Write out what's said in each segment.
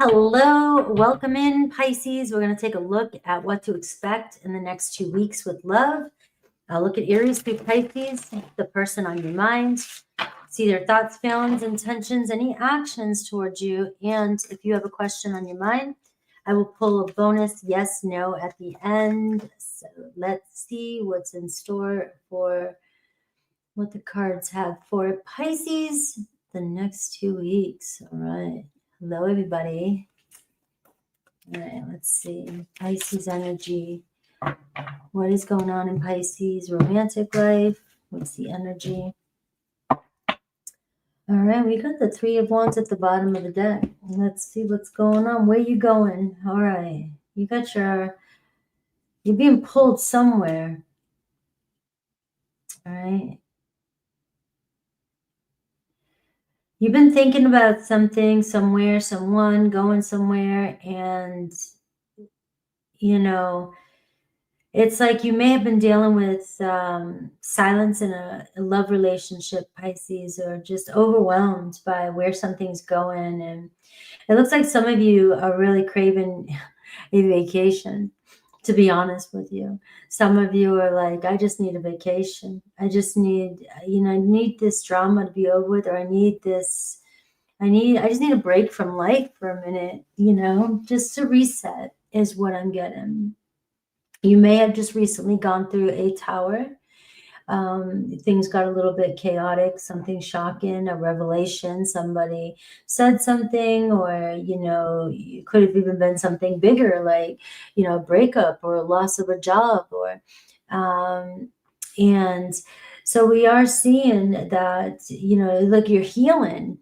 Hello, welcome in Pisces. We're going to take a look at what to expect in the next 2 weeks with love. Look at Aries through Pisces, the person on your mind. See their thoughts, feelings, intentions, any actions towards you. And if you have a question on your mind, I will pull a bonus yes, no at the end. So let's see what's in store for what the cards have for Pisces the next 2 weeks. All right. Hello, everybody. All right, let's see. Pisces energy. What is going on in Pisces? Romantic life. What's the energy? All right, we got the Three of Wands at the bottom of the deck. Let's see what's going on. Where you going? All right. You got you're being pulled somewhere. All right. You've been thinking about something, somewhere, someone, going somewhere, and, it's like you may have been dealing with silence in a love relationship, Pisces, or just overwhelmed by where something's going. And it looks like some of you are really craving a vacation, to be honest with you. Some of you are like, I just need a vacation. I just need, I need this drama to be over with, or I just need a break from life for a minute, just to reset is what I'm getting. You may have just recently gone through a tower. Things got a little bit chaotic, something shocking, a revelation, somebody said something, or, it could have even been something bigger, like, a breakup or a loss of a job, or, and so we are seeing that, look, you're healing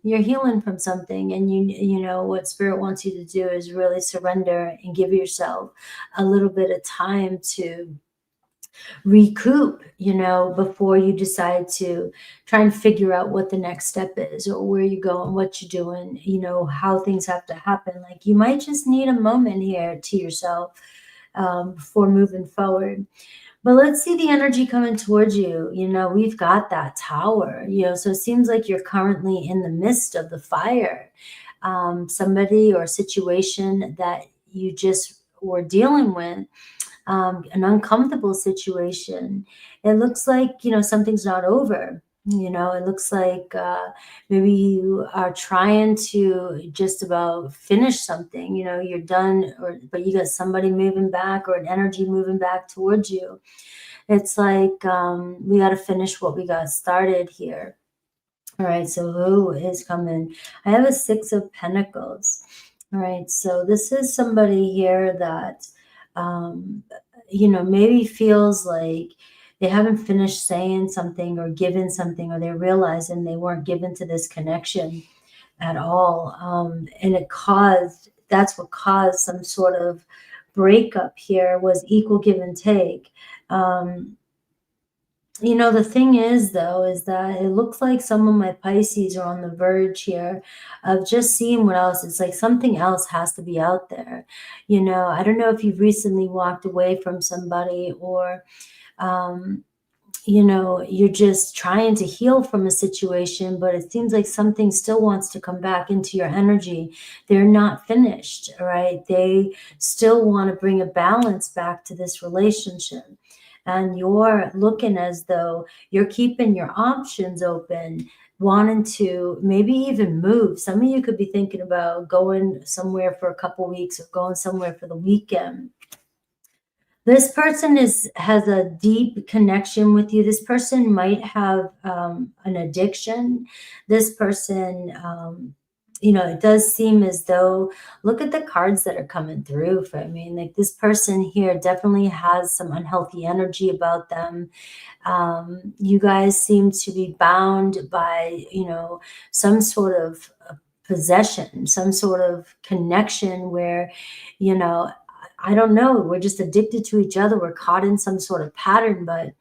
from something, and what Spirit wants you to do is really surrender and give yourself a little bit of time to recoup, before you decide to try and figure out what the next step is, or where you go and what you're doing, how things have to happen. Like, you might just need a moment here to yourself before moving forward. But let's see the energy coming towards you. We've got that tower, so it seems like you're currently in the midst of the fire. Somebody or situation that you just were dealing with, an uncomfortable situation. It looks like, something's not over. It looks like maybe you are trying to just about finish something, you're done, but you got somebody moving back, or an energy moving back towards you. It's like we got to finish what we got started here. All right, so who is coming? I have a Six of Pentacles. All right, so this is somebody here that, maybe feels like they haven't finished saying something or given something, or they're realizing they weren't given to this connection at all. And that's what caused some sort of breakup here, was equal give and take. The thing is, though, is that it looks like some of my Pisces are on the verge here of just seeing what else. It's like something else has to be out there. I don't know if you've recently walked away from somebody, or, you're just trying to heal from a situation, but it seems like something still wants to come back into your energy. They're not finished, right? They still want to bring a balance back to this relationship. And you're looking as though you're keeping your options open, wanting to maybe even move. Some of you could be thinking about going somewhere for a couple weeks, or going somewhere for the weekend. This person has a deep connection with you. This person might have an addiction. This person, it does seem as though, look at the cards that are coming through for me. Like, this person here definitely has some unhealthy energy about them. You guys seem to be bound by, some sort of possession, some sort of connection where, I don't know, we're just addicted to each other. We're caught in some sort of pattern, but,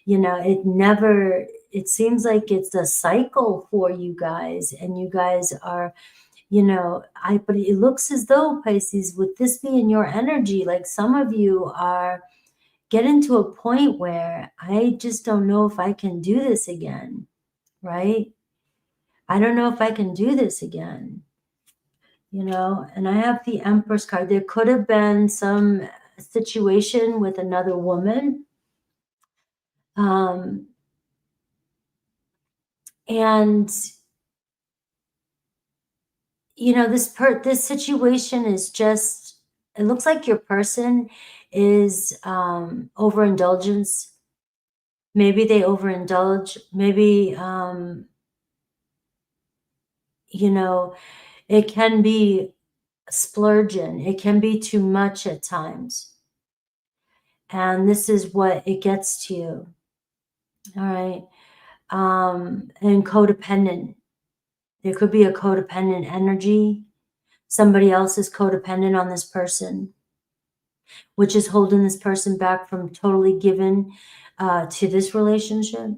it seems like it's a cycle for you guys, and you guys are, but it looks as though, Pisces, with this being your energy, like some of you are getting to a point where I just don't know if I can do this again, right? I don't know if I can do this again. you know, and I have the Empress card. There could have been some situation with another woman. And you know, this situation is just, it looks like your person is overindulgence. Maybe they overindulge. Maybe you know, it can be splurging. It can be too much at times. And this is what it gets to you. All right. And codependent. There could be a codependent energy. Somebody else is codependent on this person, which is holding this person back from totally giving to this relationship.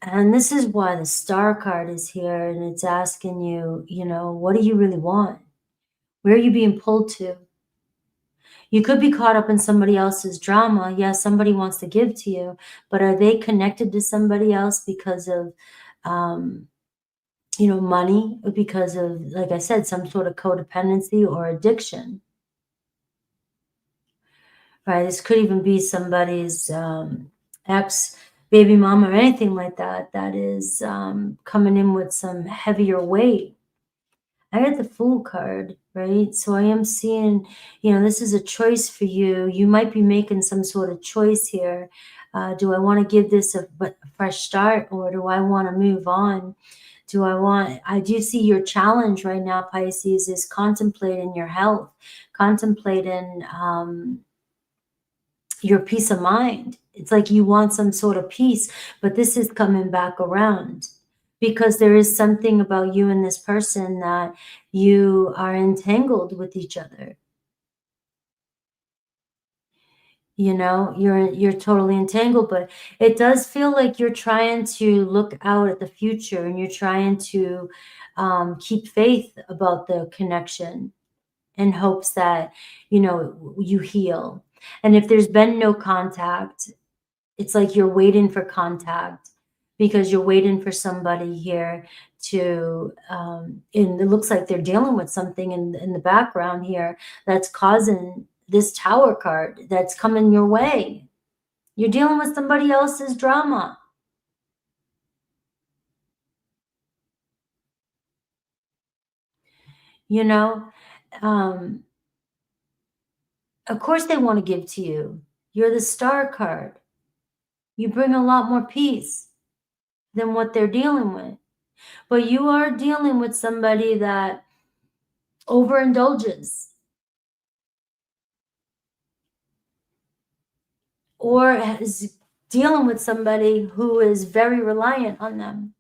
And this is why the Star card is here, and it's asking you, you know, what do you really want? Where are you being pulled to? You could be caught up in somebody else's drama. Yes, somebody wants to give to you, but are they connected to somebody else because of, you know, money, or because of, like I said, some sort of codependency or addiction? Right? This could even be somebody's ex baby mama or anything like that, that is coming in with some heavier weight. I got the Fool card, right? So I am seeing, you know, this is a choice for you. You might be making some sort of choice here. Do I want to give this a fresh start, or do I want to move on? I do see your challenge right now, Pisces, is contemplating your health, contemplating your peace of mind. It's like you want some sort of peace, but this is coming back around because there is something about you and this person that you are entangled with each other. You know, you're totally entangled, but it does feel like you're trying to look out at the future, and you're trying to keep faith about the connection in hopes that, you know, you heal. And if there's been no contact, it's like you're waiting for contact, because you're waiting for somebody here to and it looks like they're dealing with something in the background here that's causing this Tower card that's coming your way. You're dealing with somebody else's drama. You know, um, of course they want to give to you. You're the Star card. You bring a lot more peace than what they're dealing with. But you are dealing with somebody that overindulges, or is dealing with somebody who is very reliant on them.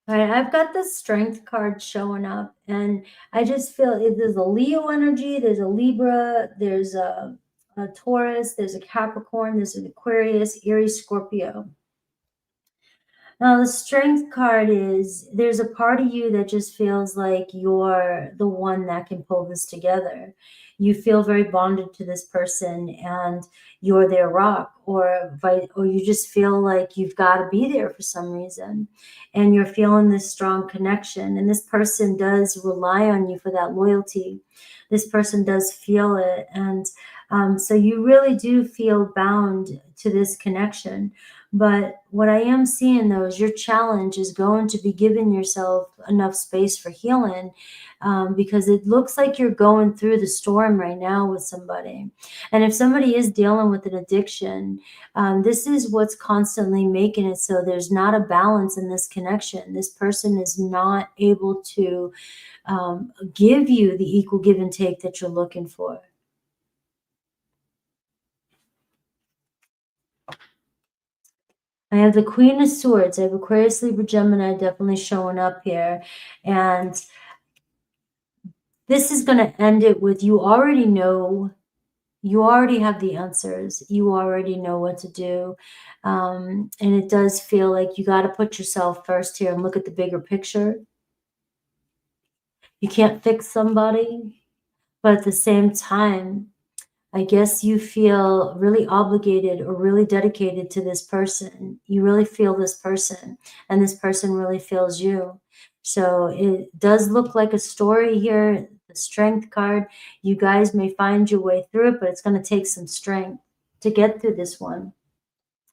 All right, I've got the Strength card showing up, and I just feel there's a Leo energy, there's a Libra, there's a Taurus, there's a Capricorn, there's an Aquarius, Aries, Scorpio. Now, the Strength card is, there's a part of you that just feels like you're the one that can pull this together. You feel very bonded to this person, and you're their rock, or you just feel like you've got to be there for some reason, and you're feeling this strong connection. And this person does rely on you for that loyalty. This person does feel it, and so you really do feel bound to this connection. But what I am seeing, though, is your challenge is going to be giving yourself enough space for healing, because it looks like you're going through the storm right now with somebody. And if somebody is dealing with an addiction, this is what's constantly making it so there's not a balance in this connection. This person is not able to give you the equal give and take that you're looking for. I have the Queen of Swords. I have Aquarius, Libra, Gemini definitely showing up here. And this is going to end it with, you already know, you already have the answers. You already know what to do. And it does feel like you got to put yourself first here and look at the bigger picture. You can't fix somebody, but at the same time, I guess you feel really obligated or really dedicated to this person. You really feel this person, and this person really feels you. So it does look like a story here. The Strength card, you guys may find your way through it, but it's going to take some strength to get through this one.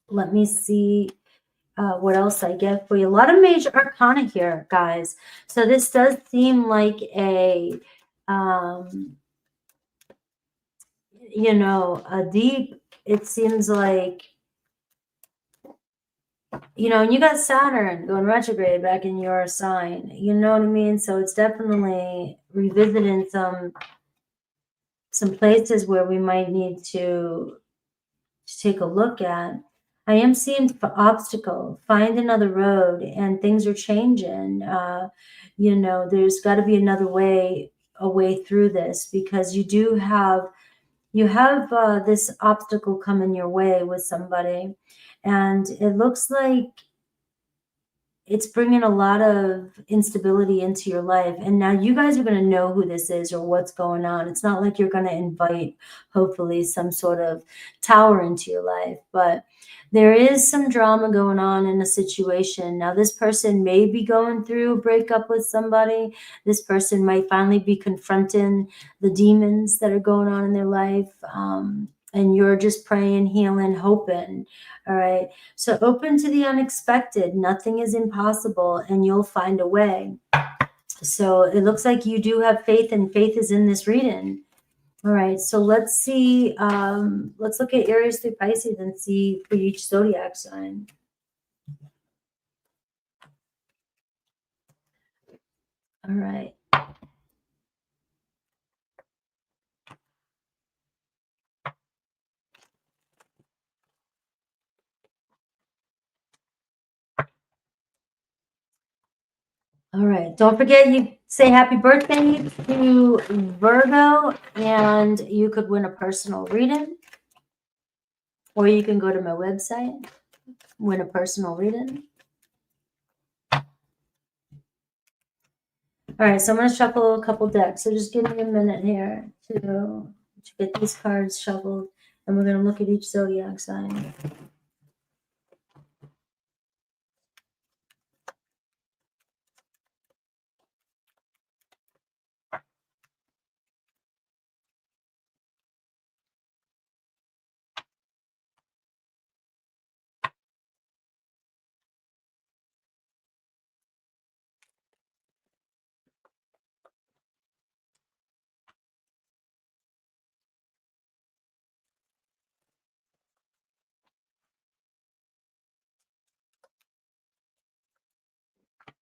Let me see what else I get for you. A lot of major arcana here, guys. So this does seem like a, you know, a deep, it seems like, you know, and you got Saturn going retrograde back in your sign, you know what I mean? So it's definitely revisiting some places where we might need to take a look at. I am seeing obstacle, find another road, and things are changing. You know, there's got to be another way, a way through this, because you have this obstacle coming your way with somebody, and it looks like it's bringing a lot of instability into your life. And now you guys are going to know who this is or what's going on. It's not like you're going to invite, hopefully, some sort of tower into your life, but there is some drama going on in a situation. Now, this person may be going through a breakup with somebody. This person might finally be confronting the demons that are going on in their life. And you're just praying, healing, hoping. All right. So open to the unexpected. Nothing is impossible, and you'll find a way. So it looks like you do have faith, and faith is in this reading. All right. So let's see. Let's look at Aries through Pisces and see for each zodiac sign. All right. All right. Don't forget, you say happy birthday to Virgo, and you could win a personal reading, or you can go to my website, win a personal reading. All right, so I'm going to shuffle a couple decks. So just give me a minute here to get these cards shuffled, and we're going to look at each zodiac sign.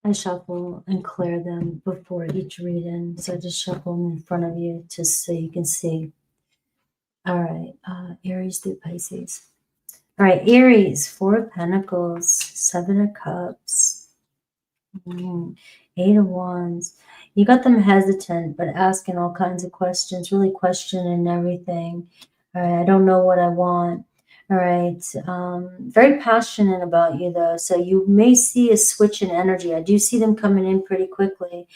I shuffle and clear them before each reading. So I just shuffle them in front of you just so you can see. All right, Aries through Pisces. All right, Aries, 4 of Pentacles, 7 of Cups, 8 of Wands. You got them hesitant, but asking all kinds of questions, really questioning everything. All right, I don't know what I want. All right, very passionate about you, though. So you may see a switch in energy. I do see them coming in pretty quickly,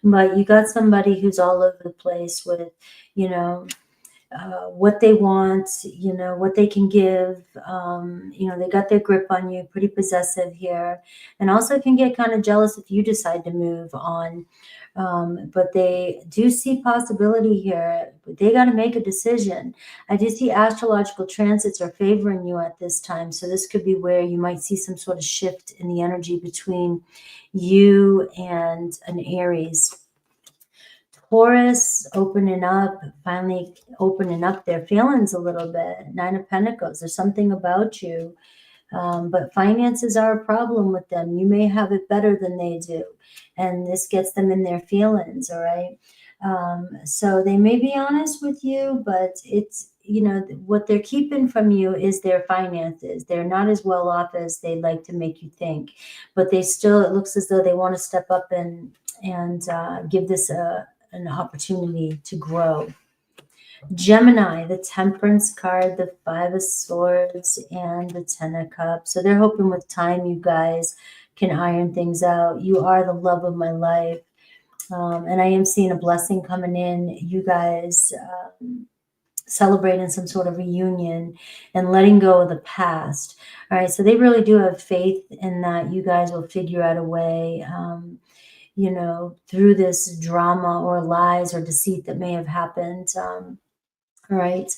but you got somebody who's all over the place with, you know, what they want, you know, what they can give. You know, they got their grip on you, pretty possessive here, and also can get kind of jealous if you decide to move on. But they do see possibility here. But they got to make a decision. I do see astrological transits are favoring you at this time. So this could be where you might see some sort of shift in the energy between you and an Aries. Taurus opening up, finally opening up their feelings a little bit. 9 of Pentacles, there's something about you. But finances are a problem with them. You may have it better than they do. And this gets them in their feelings, all right? So they may be honest with you, but it's, you know, what they're keeping from you is their finances. They're not as well off as they'd like to make you think. But they still, it looks as though they want to step up and give this an opportunity to grow. Gemini, the Temperance card, the 5 of Swords, and the 10 of Cups. So they're hoping with time you guys can iron things out. You are the love of my life. And I am seeing a blessing coming in. You guys celebrating some sort of reunion and letting go of the past. All right. So they really do have faith in that you guys will figure out a way. you know, through this drama or lies or deceit that may have happened. All right.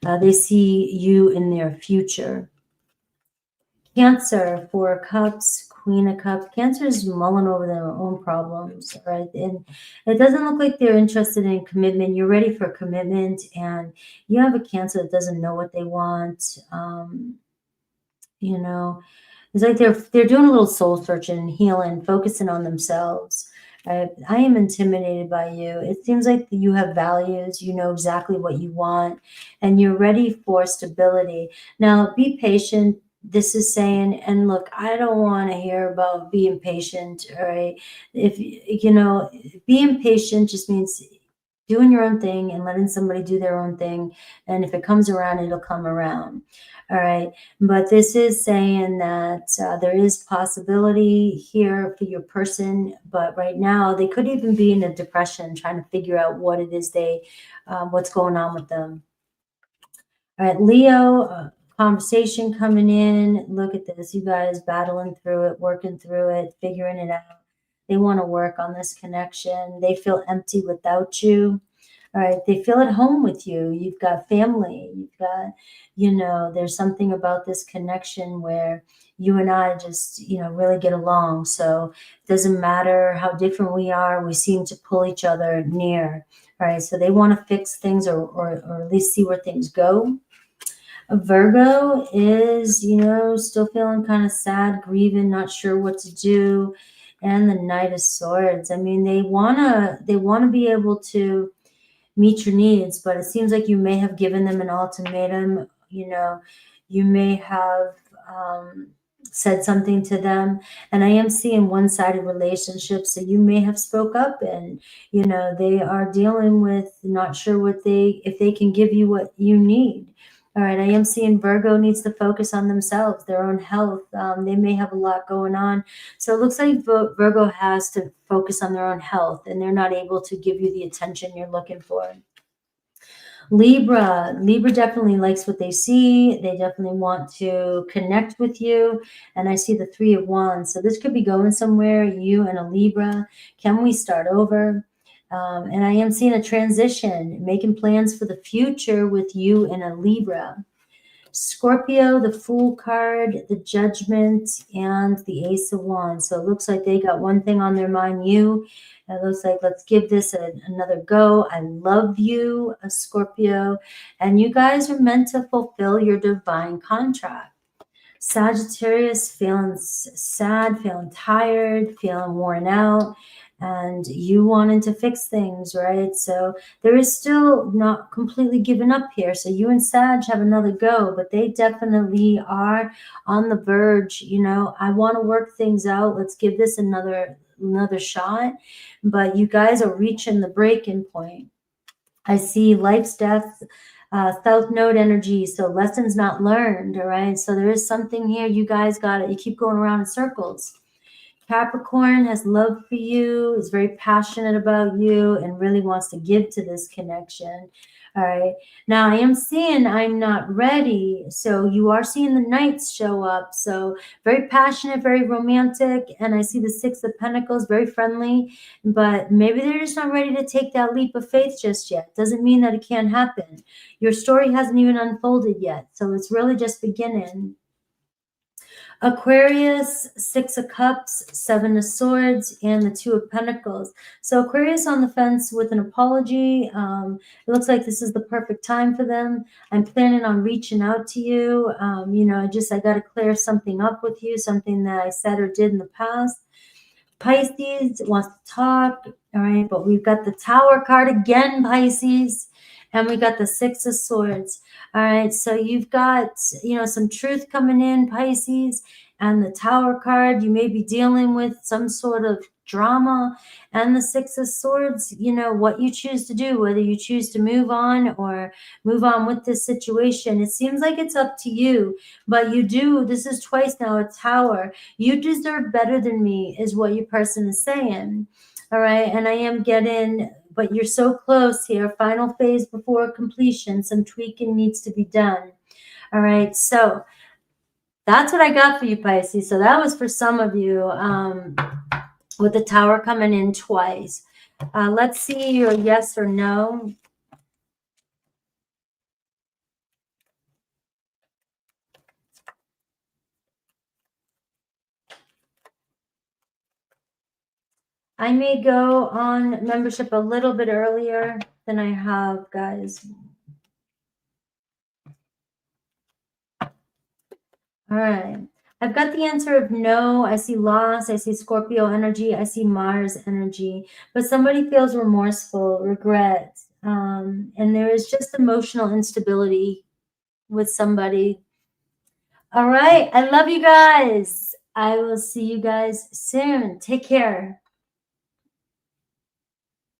They see you in their future. Cancer, Four of Cups, Queen of Cups. Cancer is mulling over their own problems, right? And it doesn't look like they're interested in commitment. You're ready for commitment, and you have a Cancer that doesn't know what they want. You know, it's like they're doing a little soul searching and healing, focusing on themselves. I am intimidated by you. It seems like you have values, you know exactly what you want, and you're ready for stability. Now, be patient. This is saying, and look, I don't want to hear about being patient, all right? If you know, being patient just means doing your own thing and letting somebody do their own thing. And if it comes around, it'll come around. All right. But this is saying that there is possibility here for your person. But right now, they could even be in a depression, trying to figure out what it is what's going on with them. All right, Leo, conversation coming in. Look at this. You guys battling through it, working through it, figuring it out. They want to work on this connection. They feel empty without you. All right, they feel at home with you. You've got family. You've got, you know, there's something about this connection where you and I just, you know, really get along. So it doesn't matter how different we are, we seem to pull each other near. All right, so they want to fix things or at least see where things go. A Virgo is, you know, still feeling kind of sad, grieving, not sure what to do. And the Knight of Swords. I mean, they wanna be able to meet your needs, but it seems like you may have given them an ultimatum. You know, you may have said something to them, and I am seeing one-sided relationships, so you may have spoke up, and you know they are dealing with not sure if they can give you what you need. All right, I am seeing Virgo needs to focus on themselves, their own health. They may have a lot going on. So it looks like Virgo has to focus on their own health, and they're not able to give you the attention you're looking for. Libra definitely likes what they see. They definitely want to connect with you. And I see the Three of Wands. So this could be going somewhere, you and a Libra. Can we start over? And I am seeing a transition, making plans for the future with you and a Libra. Scorpio, the Fool card, the Judgment, and the Ace of Wands. So it looks like they got one thing on their mind, you. It looks like let's give this another go. I love you, a Scorpio. And you guys are meant to fulfill your divine contract. Sagittarius, feeling sad, feeling tired, feeling worn out, and you wanting to fix things, right? So there is still not completely given up here. So you and Sag have another go, but they definitely are on the verge. You know, I want to work things out. Let's give this another shot. But you guys are reaching the breaking point. I see life's death, South Node energy, so lessons not learned, all right? So there is something here. You guys got it. You keep going around in circles. Capricorn has love for you, is very passionate about you, and really wants to give to this connection. All right. Now I am seeing I'm not ready. So you are seeing the Knights show up. So very passionate, very romantic. And I see the Six of Pentacles, very friendly, but maybe they're just not ready to take that leap of faith just yet. Doesn't mean that it can't happen. Your story hasn't even unfolded yet. So it's really just beginning. Aquarius, Six of Cups, Seven of Swords, and the Two of Pentacles. So Aquarius on the fence with an apology. It looks like this is the perfect time for them. I'm planning on reaching out to you. You know, I got to clear something up with you, something that I said or did in the past. Pisces wants to talk, all right, but we've got the Tower card again, Pisces, and we got the Six of Swords. All right, so you've got, you know, some truth coming in, Pisces, and the Tower card. You may be dealing with some sort of drama, and the Six of Swords, you know, what you choose to do, whether you choose to move on or move on with this situation. It seems like it's up to you, but you do, this is twice now, a Tower. You deserve better than me is what your person is saying. All right, and I am getting, but you're so close here. Final phase before completion. Some tweaking needs to be done. All right, so that's what I got for you, Pisces. So that was for some of you. with the Tower coming in twice. Let's see your yes or no. I may go on membership a little bit earlier than I have, guys. All right. I've got the answer of no. I see loss. I see Scorpio energy. I see Mars energy. But somebody feels remorseful, regret. And there is just emotional instability with somebody. All right. I love you guys. I will see you guys soon. Take care.